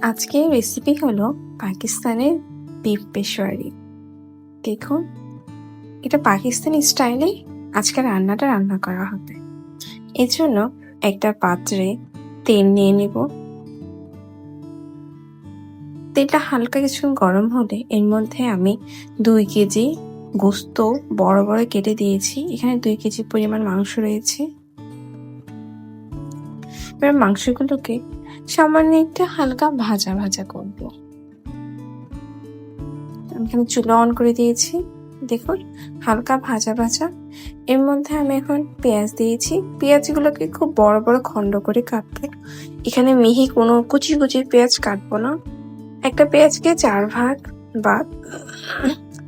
আজকের রেসিপি হলো পাকিস্তানের বিফ পেশোয়ারি। দেখুন, এটা পাকিস্তানি স্টাইলে আজকে রান্নাটা রান্না করা হবে। এর জন্য একটা পাত্রে তেল নিয়ে নেব। তেলটা হালকা কিছু গরম হলে এর মধ্যে আমি 2 কেজি গোস্ত বড় বড় কেটে দিয়েছি। এখানে 2 কেজি পরিমাণ মাংস রয়েছে। এবার মাংসগুলোকে সামান্য একটু হালকা ভাজা ভাজা করব। আমি এখানে চুলা অন করে দিয়েছি। দেখুন, হালকা ভাজা ভাজা। এর মধ্যে আমি এখন পেঁয়াজ দিয়েছি। পেঁয়াজগুলোকে খুব বড় বড় খণ্ড করে কাটবো। এখানে মিহি কোনো কুচি কুচি পেঁয়াজ কাটবো না। একটা পেঁয়াজকে 4 ভাগ বা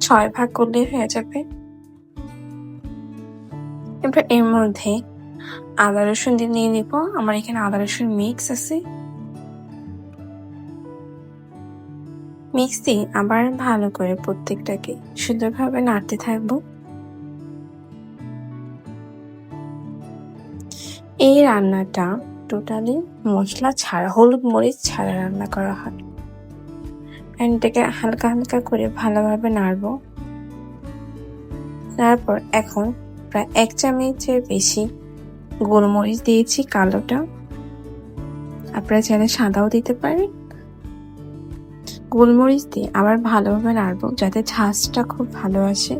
6 ভাগ করলে হয়ে যাবে। এবার এর মধ্যে আদা রসুন দিয়ে নিয়ে নিব। আমার এখানে আদা রসুন মিক্স আছে। মিক্স দিয়ে আবার ভালো করে প্রত্যেকটাকে সুন্দরভাবে নাড়তে থাকবো। এই রান্নাটা টোটালি মশলা ছাড়া, হলুদ মরিচ ছাড়া রান্না করা হয়। এটাকে হালকা হালকা করে ভালোভাবে নাড়বো। তারপর এখন প্রায় 1 চামচের বেশি গোলমরিচ দিয়েছি, কালোটা। আপনারা চাইলে সাদাও দিতে পারেন। গোলমরিচ দিয়ে আবার ভালোভাবে নাড়বো যাতে ঝাঁজটা খুব ভালো আসে।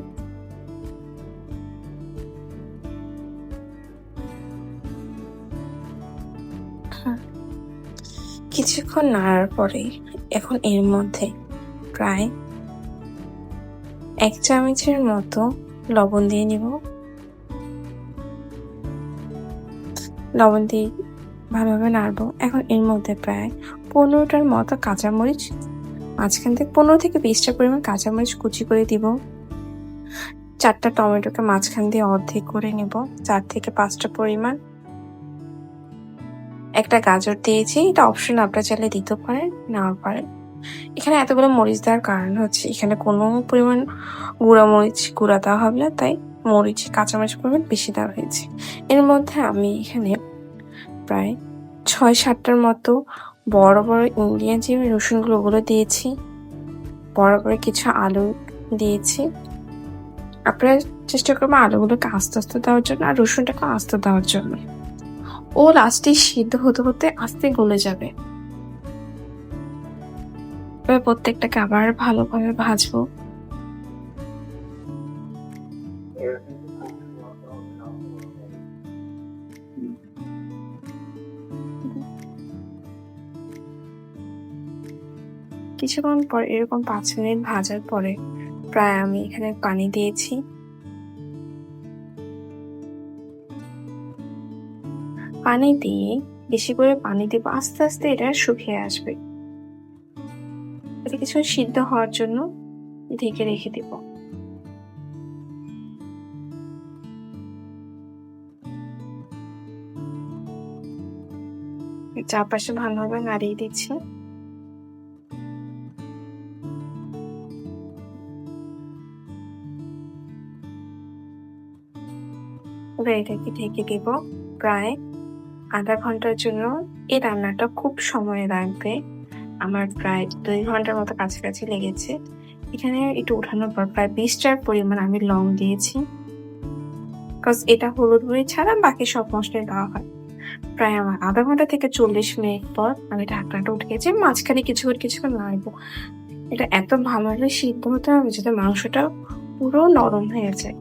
কিছুক্ষণ নাড়ার পরে এখন এর মধ্যে প্রায় 1 চামচের মতো লবণ দিয়ে নিব। লবণ দিয়ে ভালোভাবে নাড়বো। এখন এর মধ্যে প্রায় 15টার মতো কাঁচামরিচ, মাঝখান থেকে 15 থেকে 20টা পরিমাণ কাঁচামরিচ কুচি করে দিব। 4টা টমেটোকে মাঝখান দিয়ে অর্ধেক করে নিব, 4 থেকে 5টা পরিমাণ। একটা গাজর দিয়েছি, এটা অপশন, আপনারা চাইলে দিতে পারেন, নাও পারেন। এখানে এতগুলো মরিচ দেওয়ার কারণ হচ্ছে এখানে কোনো পরিমাণ গুঁড়া মরিচ গুঁড়া দেওয়া হবে না, তাই মরিচ কাঁচামরিচ পরিমাণ বেশি দেওয়া হয়েছে। এর মধ্যে আমি এখানে প্রায় 6-7টার মতো বড় বড় ইন্ডিয়ান যে রসুনগুলো ওগুলো দিয়েছি। বড় বড় কিছু আলু দিয়েছি। আপনারা চেষ্টা করবেন আলুগুলোকে আস্তে আস্তে দেওয়ার জন্য আর রসুনটাকে আস্তে দেওয়ার জন্য। ও লাস্টে সিদ্ধ হতে হতে আস্তে গলে যাবে। এবার প্রত্যেকটাকে আবার ভালোভাবে ভাজবো। কিছুক্ষণ পর এরকম 5 মিনিট ভাজার পরে প্রায় আমি এখানে পানি দিয়েছি। পানি দিয়ে বেশি করে পানি দিব, আস্তে আস্তে এটা শুকিয়ে আসবে। এটা কিছু সিদ্ধ হওয়ার জন্য ঢেকে রেখে দিব। চারপাশে ভালোভাবে নাড়িয়ে দিচ্ছি। এবার এটাকে ঢেকে দিব প্রায় আধা ঘন্টার জন্য। এই রান্নাটা খুব সময় লাগবে, আমার প্রায় 2 ঘন্টার মতো কাছাকাছি লেগেছে। এখানে একটু উঠানোর পর প্রায় 20টার পরিমাণ আমি লং দিয়েছি, বিকজ এটা হলুদ মরিচ ছাড়া বাকি সব মশলাই দেওয়া হয়। প্রায় আমার আধা ঘন্টা থেকে 40 মিনিট পর আমি ঢাকনাটা উঠেছি। মাঝখানে কিছুক্ষণ নাড়বো। এটা এত ভালোভাবে সিদ্ধ হতে হবে যাতে মাংসটা পুরো নরম হয়ে যায়।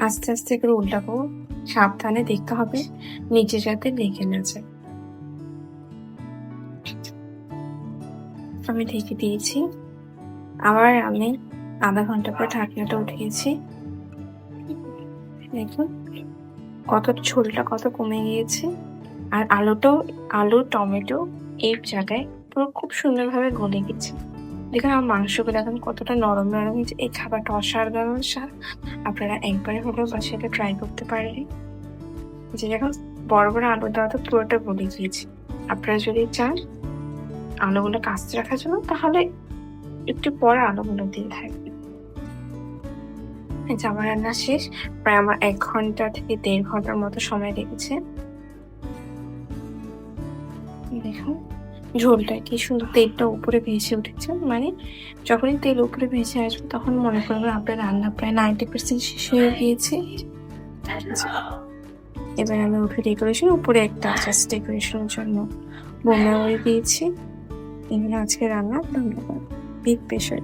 আস্তে আস্তে করে উল্টাবো, সাবধানে দেখতে হবে নিচে যাতে লেগে না যায়। আমি ঢেকে দিয়েছি। আবার আমি আধা ঘন্টা পর ঢাকনাটা উঠিয়েছি। দেখুন কত ঝোলটা কত কমে গিয়েছে। আর আলু টমেটো এই জায়গায় পুরো খুব সুন্দরভাবে গলে গেছে। দেখুন আমার মাংসগুলো এখন কতটা নরম নরম হয়েছে। এই খাবারটা অসাধারণ স্বাদ। আপনারা একবারে হলেও বাসায় ট্রাই করতে পারেন। যে এখন বড় বড় আলু দেওয়া তো পুরোটা গলে গিয়েছে। আপনারা যদি চান আলুগুলো কাস্তে রাখার জন্য তাহলে একটু পরে আলুগুলো দিয়ে থাকবে। আমার রান্না শেষ। প্রায় আমার 1 ঘন্টা থেকে 1.5 ঘন্টার মতো সময় লেগেছে। দেখুন ঝোলটা কি সুন্দর, তেলটা উপরে ভেসে উঠেছে। মানে যখনই তেল উপরে ভেসে আসবে তখন মনে করবেন আপনার রান্না প্রায় 90% শেষ হয়ে গিয়েছে। এবার আমি উঠে ডেকোরেশন, উপরে একটা জাস্ট ডেকোরেশনের জন্য বোমা দিয়েছি। এগুলো আজকে রান্না। ধন্যবাদ। Big pressure.